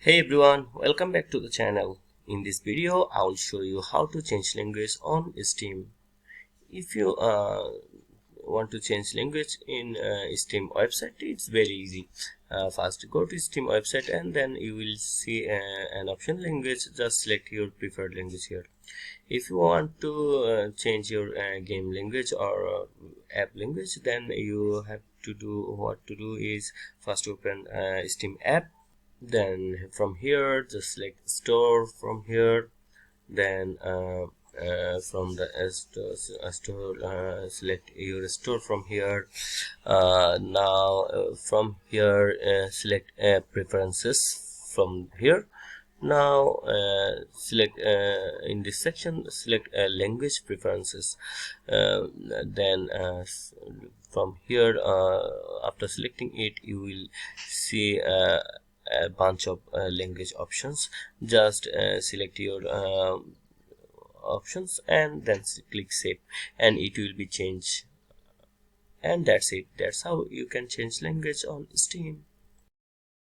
Hey everyone, welcome back to the channel. In this video, I will show you how to change language on Steam. If you want to change language in Steam website, it's very easy. First, go to Steam website and then you will see an option language. Just select your preferred language here. If you want to change your game language or app language, then you have to do what to do is first open Steam app. Then from here just select store from here. Then from the store select your store from here. Now from here select preferences from here. Now select in this section select language preferences. Then from here after selecting it, you will see a bunch of language options. Just select your options and then click save, and it will be changed. And that's it. That's how you can change language on Steam.